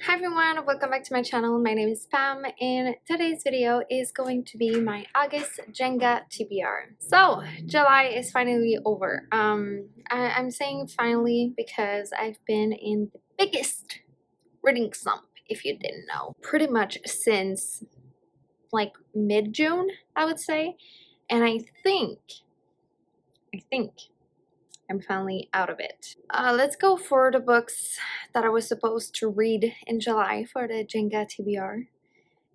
Hi everyone, welcome back to my channel. My name is Pam and today's video is going to be my August JENGA TBR. So July is finally over. I'm saying finally because I've been in the biggest reading slump, if you didn't know, pretty much since like mid-June, I would say. And I think I'm finally out of it. Let's go for the books that I was supposed to read in July for the JENGA TBR.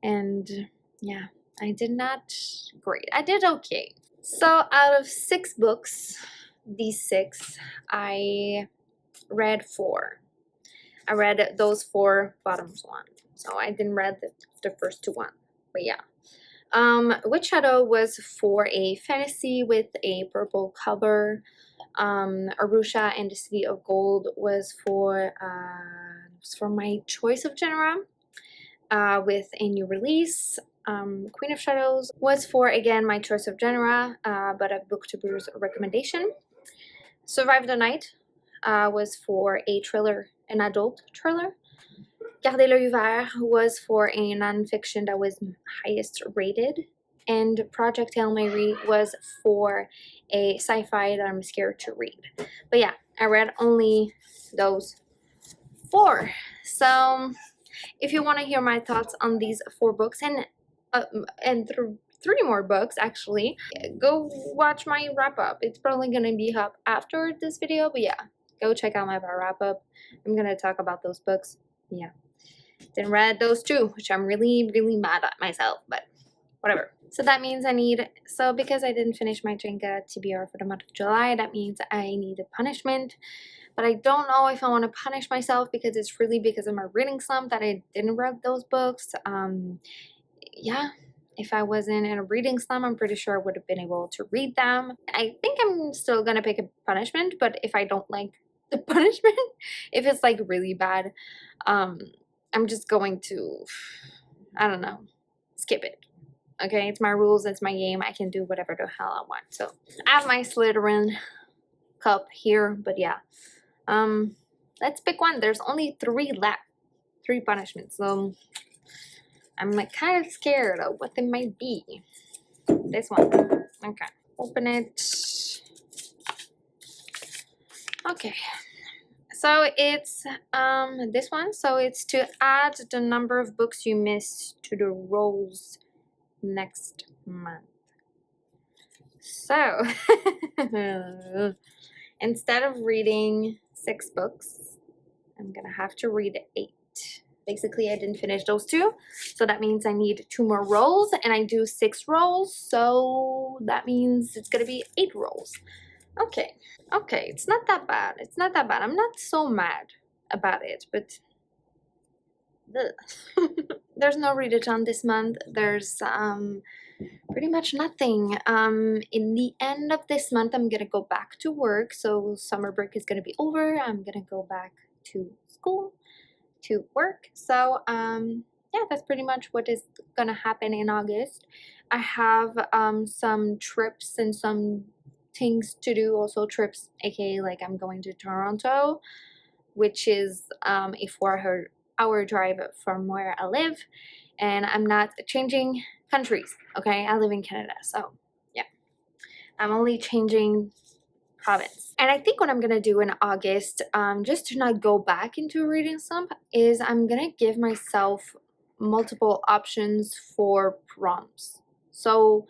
And yeah, I did not great. I did okay. So out of 6 books, these 6, I read 4. I read those 4 bottoms one. So I didn't read the first 2 one. But yeah. Witch Shadow was for a fantasy with a purple cover. Arusha and the City of Gold was for my choice of genre with a new release. Queen of Shadows was for, again, my choice of genre, but a booktuber's recommendation. Survive the Night was for a thriller, an adult thriller. Garder l'œil vert was for a non-fiction that was highest rated. And Project Hail Mary was for a sci-fi that I'm scared to read. But yeah, I read only those 4. So if you want to hear my thoughts on these 4 books and 3 more books, actually, go watch my wrap-up. It's probably going to be up after this video, but yeah, go check out my wrap-up. I'm going to talk about those books. Yeah. Then read those 2, which I'm really mad at myself, but whatever. So that means because I didn't finish my JENGA TBR for the month of July, that means I need a punishment. But I don't know if I want to punish myself because it's really because of my reading slump that I didn't read those books. Yeah, if I wasn't in a reading slump, I'm pretty sure I would have been able to read them. I think I'm still going to pick a punishment, but if I don't like the punishment, if it's like really bad, I'm just going to, I don't know, skip it. Okay, it's my rules, it's my game. I can do whatever the hell I want. So I have my Slytherin cup here, but yeah. Let's pick one. There's only 3 left. 3 punishments. So I'm like kind of scared of what they might be. This one. Okay. Open it. Okay. So it's this one. So it's to add the number of books you missed to the rolls next month. So instead of reading 6 books, I'm gonna have to read 8. Basically, I didn't finish those 2, so that means I need 2 more rolls, and I do 6 rolls, so that means it's gonna be 8 rolls. Okay, it's not that bad. It's not that bad. I'm not so mad about it, but there's no readathon this month. There's pretty much nothing. In the end of this month, I'm gonna go back to work, so summer break is gonna be over. I'm gonna go back to school to work. So yeah, that's pretty much what is gonna happen in August. I have some trips and some things to do, also trips, aka like I'm going to Toronto, which is a 4-hour drive from where I live, and I'm not changing countries. Okay, I live in Canada, so yeah, I'm only changing province. And I think what I'm gonna do in August, just to not go back into a reading slump, is I'm gonna give myself multiple options for prompts. So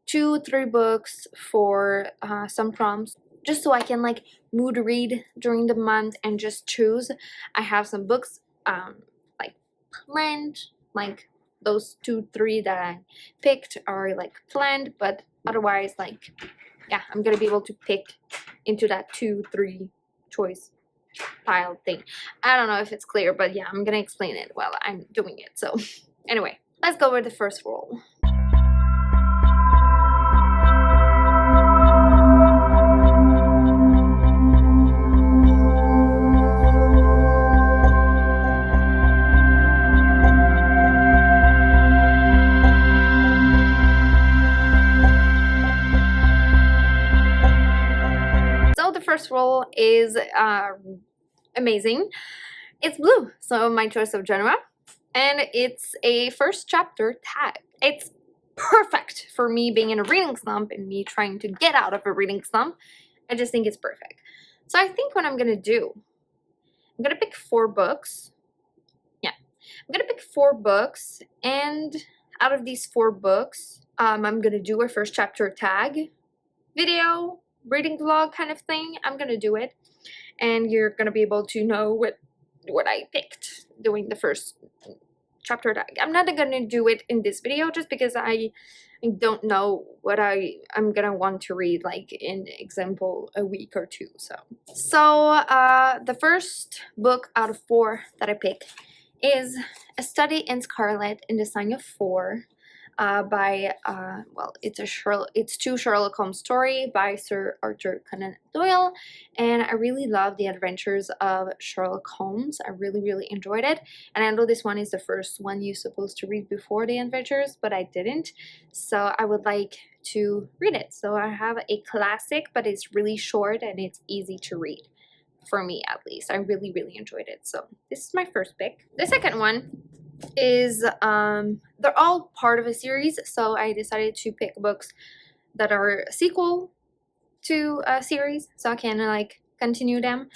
2-3 books for some prompts, just so I can like mood read during the month and just choose. I have some books like planned, like those 2-3 that I picked are like planned, but otherwise, like, yeah, I'm gonna be able to pick into that 2-3 choice pile thing. I don't know if it's clear, but yeah, I'm gonna explain it while I'm doing it. So anyway, let's go with the first roll. First roll is amazing. It's blue, so my choice of genre. And it's a first chapter tag. It's perfect for me being in a reading slump and me trying to get out of a reading slump. I just think it's perfect. So I think what I'm gonna do, I'm gonna pick 4 books. Yeah, I'm gonna pick 4 books, and out of these 4 books, I'm gonna do a first chapter tag video, reading vlog kind of thing. I'm gonna do it, and you're gonna be able to know what I picked doing the first chapter tag. I'm not gonna do it in this video just because I don't know what I'm gonna want to read, like in example a week or 2. So the first book out of 4 that I pick is A Study in Scarlet in the Sign of 4 by well, it's 2 Sherlock Holmes story by Sir Arthur Conan Doyle, and I really love the adventures of Sherlock Holmes. I really enjoyed it, and I know this one is the first one you're supposed to read before the adventures, but I didn't, so I would like to read it. So I have a classic, but it's really short and it's easy to read. For me, at least. I really enjoyed it. So this is my first pick. The second one is they're all part of a series, so I decided to pick books that are a sequel to a series, so I can like continue them.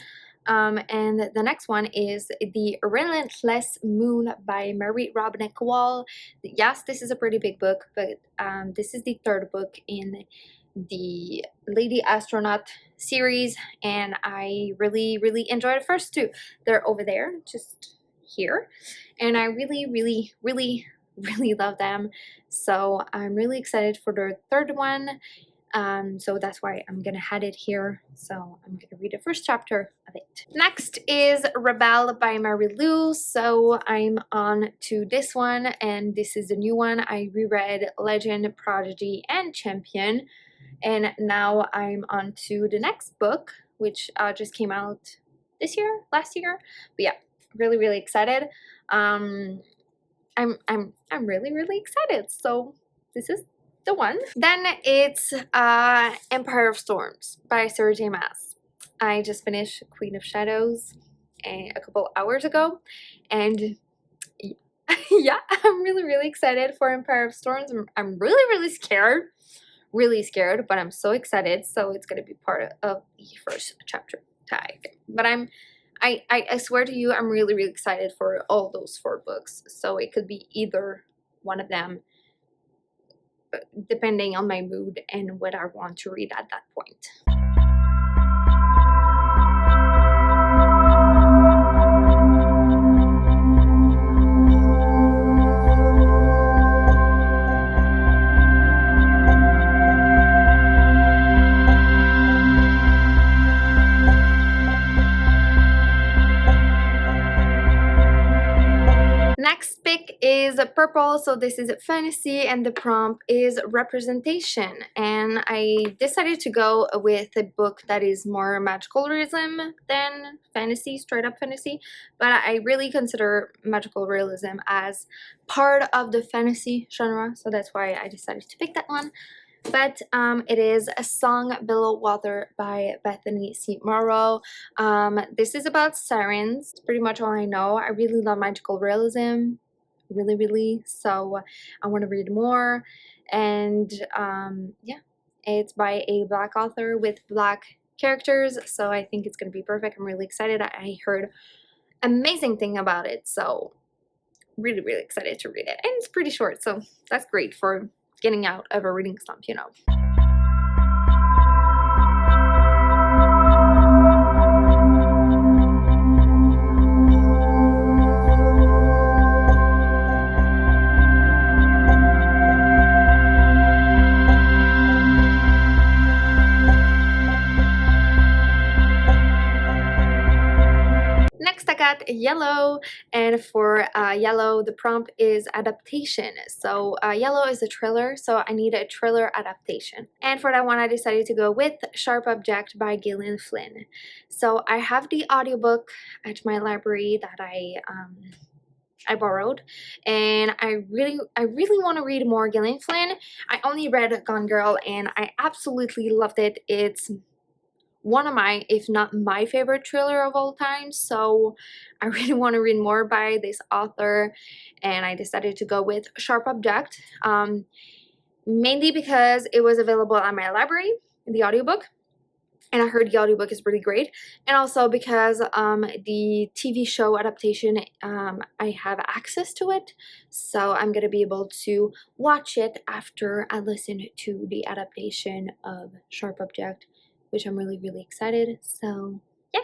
And the next one is The Relentless Moon by Mary Robinette Kowal. Yes, this is a pretty big book, but this is the 3rd book in the Lady Astronaut series, and I really enjoyed the first 2. They're over there, just here, and I really love them. So I'm really excited for the 3rd one. So that's why I'm gonna have it here. So I'm gonna read the first chapter of it. Next is Rebel by Mary Lou. So I'm on to this one, and this is the new one. I reread Legend, Prodigy, and Champion, and now I'm on to the next book, which just came out last year. But yeah, really excited. I'm really excited. So this is the one. Then it's Empire of Storms by Sarah J. Maas. I just finished Queen of Shadows a couple hours ago, and yeah, I'm really excited for Empire of Storms. I'm really scared, but I'm so excited. So it's gonna be part of the first chapter tag. But I swear to you, I'm really excited for all those 4 books. So it could be either one of them, depending on my mood and what I want to read at that point. Next pick is purple, so this is fantasy, and the prompt is representation. And I decided to go with a book that is more magical realism than fantasy, straight up fantasy, but I really consider magical realism as part of the fantasy genre, so that's why I decided to pick that one. But it is A Song Below Water by Bethany C. Morrow. This is about sirens. It's pretty much all I know. I really love magical realism, really. So I want to read more. And yeah, it's by a Black author with Black characters, so I think it's going to be perfect. I'm really excited. I heard amazing thing about it, so really excited to read it. And it's pretty short, so that's great for getting out of a reading slump, you know. Next I got Yellow, and for Yellow the prompt is adaptation. So Yellow is a thriller, so I need a thriller adaptation. And for that one I decided to go with Sharp Object by Gillian Flynn. So I have the audiobook at my library that I borrowed, and I really want to read more Gillian Flynn. I only read Gone Girl and I absolutely loved it. It's one of my, if not my favorite thriller of all time. So I really want to read more by this author, and I decided to go with Sharp Object, mainly because it was available at my library, the audiobook, and I heard the audiobook is really great, and also because the TV show adaptation, I have access to it, so I'm gonna be able to watch it after I listen to the adaptation of Sharp Object, which I'm really, really excited. So yeah.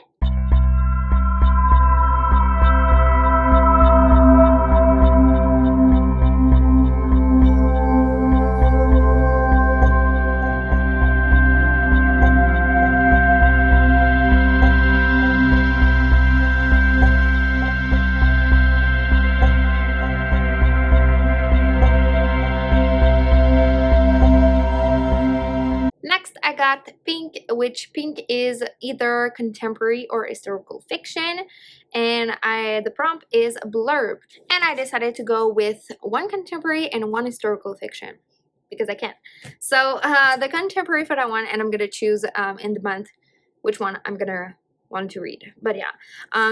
Next, I got Pink, which Pink is either contemporary or historical fiction, and the prompt is blurb. And I decided to go with one contemporary and one historical fiction because I can. So the contemporary for that one, and I'm gonna choose in the month which one I'm gonna want to read. But yeah,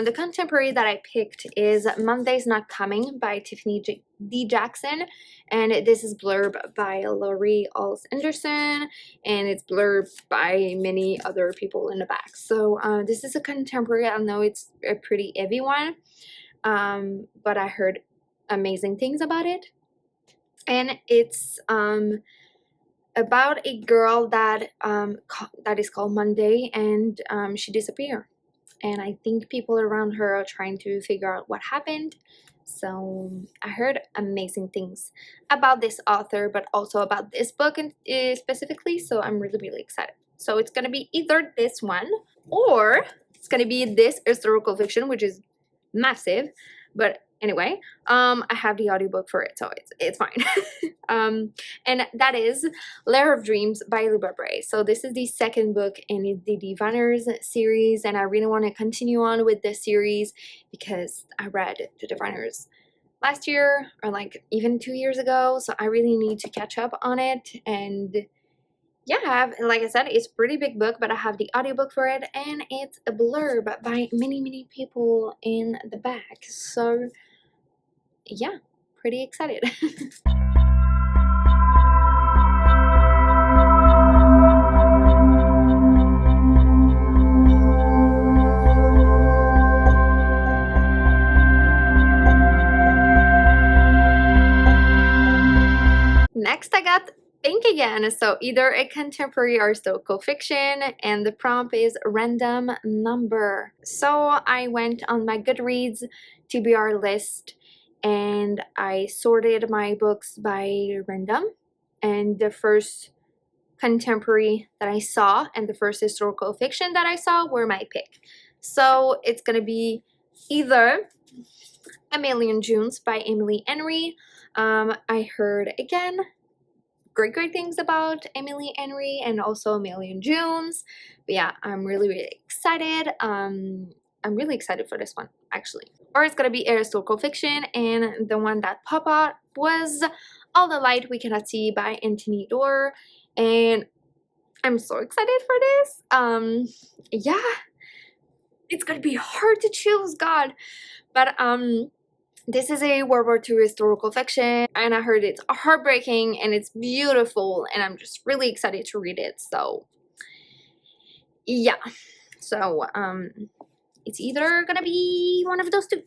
the contemporary that I picked is Monday's Not Coming by Tiffany D. Jackson, and this is blurb by Laurie Alls Anderson, and it's blurb by many other people in the back. So this is a contemporary. I know it's a pretty heavy one, but I heard amazing things about it, and it's about a girl that that is called Monday, and she disappeared, and I think people around her are trying to figure out what happened. So I heard amazing things about this author, but also about this book specifically, so I'm really, really excited. So it's gonna be either this one, or it's gonna be this historical fiction, which is massive. But anyway, I have the audiobook for it, so it's fine. And that is Lair of Dreams by Luba Bray. So this is the second book in the Diviners series, and I really want to continue on with this series because I read the Diviners last year, or like even 2 years ago, so I really need to catch up on it. And yeah, like I said, it's a pretty big book, but I have the audiobook for it, and it's a blurb by many, many people in the back. So yeah, pretty excited. Next, I got Pink again. So either a contemporary or historical fiction, and the prompt is random number. So I went on my Goodreads TBR list, and I sorted my books by random, and the first contemporary that I saw and the first historical fiction that I saw were my pick. So it's gonna be either A Million Junes by Emily Henry. I heard again great things about Emily Henry and also A Million Junes. But yeah, I'm really, really excited. I'm really excited for this one, actually. Or it's gonna be a historical fiction, and the one that popped out was All the Light We Cannot See by Anthony Doerr, and I'm so excited for this. Yeah, it's gonna be hard to choose, God. But this is a World War II historical fiction, and I heard it's heartbreaking and it's beautiful, and I'm just really excited to read it. So yeah, so it's either gonna be one of those two.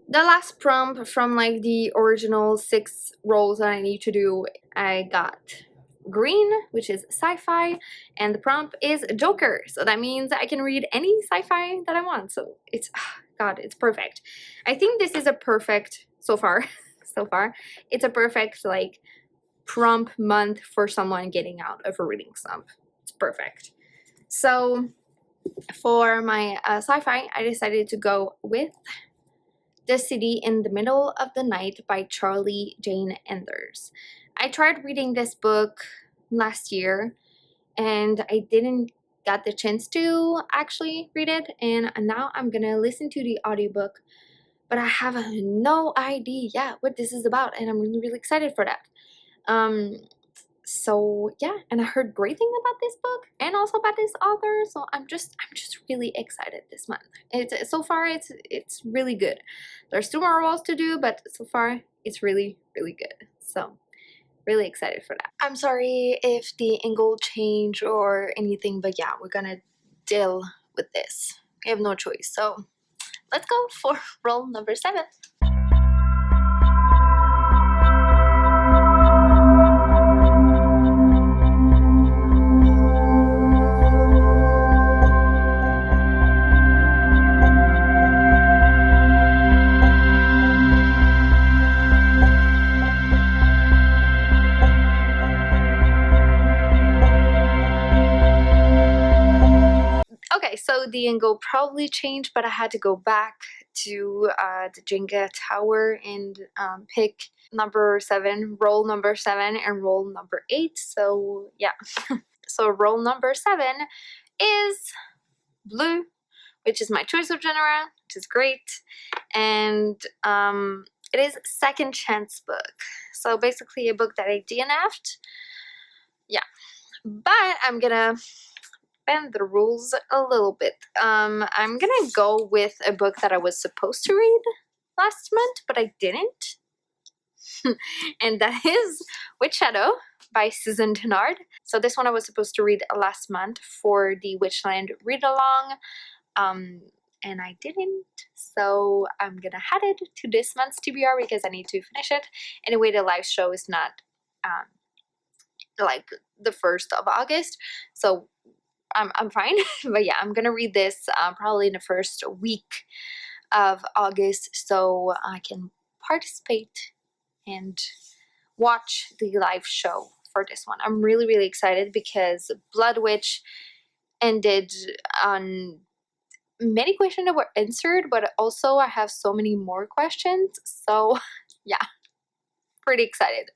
The last prompt from like the original 6 roles that I need to do, I got green, which is sci-fi, and the prompt is Joker. So that means I can read any sci-fi that I want. So it's, God, it's perfect. I think this is a perfect, so far, it's a perfect like prompt month for someone getting out of a reading slump. It's perfect. So for my sci-fi, I decided to go with The City in the Middle of the Night by Charlie Jane Anders. I tried reading this book last year and I didn't got the chance to actually read it, and now I'm gonna listen to the audiobook, but I have no idea what this is about, and I'm really excited for that. So yeah, and I heard great things about this book and also about this author, so I'm just really excited this month. It's so far it's really good. There's 2 more roles to do, but so far it's really good. So really excited for that. I'm sorry if the angle changed or anything, but yeah, we're gonna deal with this. We have no choice. So let's go for role number 7. Okay, so the angle probably changed, but I had to go back to the Jenga tower and pick number 7, role number 7, and role number 8. So yeah, so role number 7 is blue, which is my choice of genre, which is great, and it is second chance book. So basically a book that I DNF'd. Yeah, but I'm gonna bend the rules a little bit. I'm gonna go with a book that I was supposed to read last month, but I didn't. And that is Witch Shadow by Susan Tennard. So this one I was supposed to read last month for the Witchland read along, and I didn't. So I'm gonna add it to this month's TBR because I need to finish it. Anyway, the live show is not like the 1st of August, so I'm fine. But yeah, I'm gonna read this probably in the first week of August, so I can participate and watch the live show for this one. I'm really excited because Blood Witch ended on many questions that were answered, but also I have so many more questions. So yeah, pretty excited.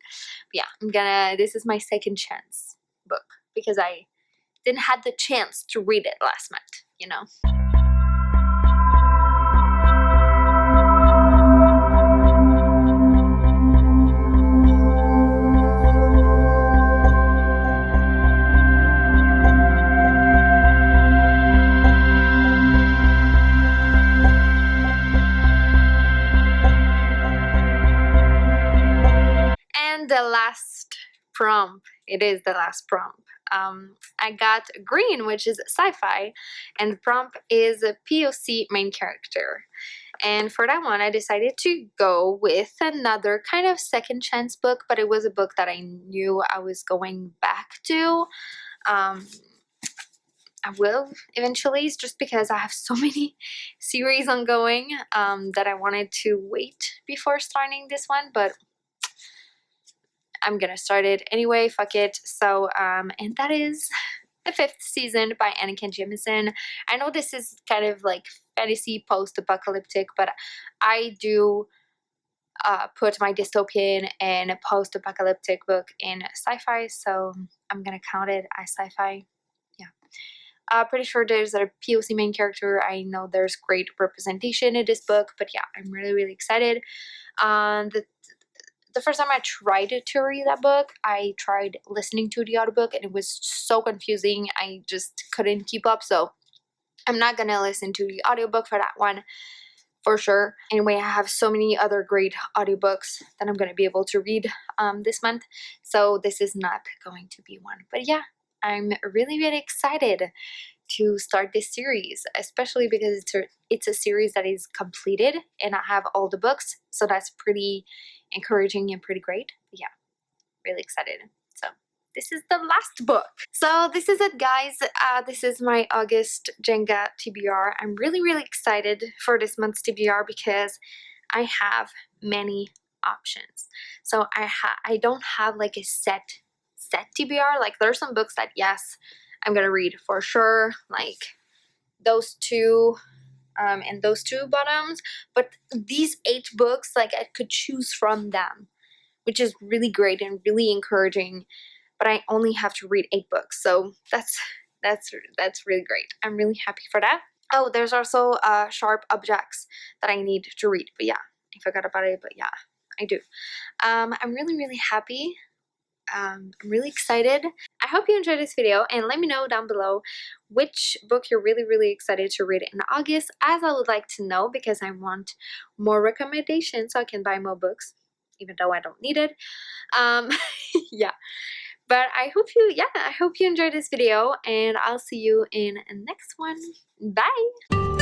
But yeah, this is my second chance book because I didn't have the chance to read it last month, you know. And the last prompt, it is the last prompt. I got green, which is sci-fi, and the prompt is a POC main character. And for that one, I decided to go with another kind of second chance book, but it was a book that I knew I was going back to. I will eventually, just because I have so many series ongoing that I wanted to wait before starting this one, but I'm gonna start it anyway, fuck it. So, and that is the 5th season by Anakin Jemisin. I know this is kind of like fantasy post-apocalyptic, but I do put my dystopian and post-apocalyptic book in sci-fi, so I'm gonna count it as sci-fi. Yeah. Pretty sure there's a POC main character. I know there's great representation in this book, but yeah, I'm really excited. The first time I tried to read that book, I tried listening to the audiobook and it was so confusing. I just couldn't keep up, so I'm not gonna listen to the audiobook for that one for sure. Anyway, I have so many other great audiobooks that I'm gonna be able to read this month, so this is not going to be one. But yeah, I'm really excited to start this series, especially because it's a series that is completed and I have all the books, so that's pretty encouraging and pretty great. But yeah, really excited. So this is the last book. So this is it, guys. This is my August Jenga TBR. I'm really excited for this month's TBR because I have many options. So I don't have like a set TBR. Like there are some books that yes, I'm gonna read for sure, like those 2 and those two bottoms, but these 8 books, like, I could choose from them, which is really great and really encouraging. But I only have to read 8 books, so that's really great. I'm really happy for that. Oh, there's also Sharp Objects that I need to read, but yeah, I forgot about it, but yeah, I do. I'm really happy. I'm really excited. I hope you enjoyed this video, and let me know down below which book you're really excited to read in August, as I would like to know, because I want more recommendations so I can buy more books, even though I don't need it. Yeah. But I hope you enjoyed this video, and I'll see you in the next one. Bye!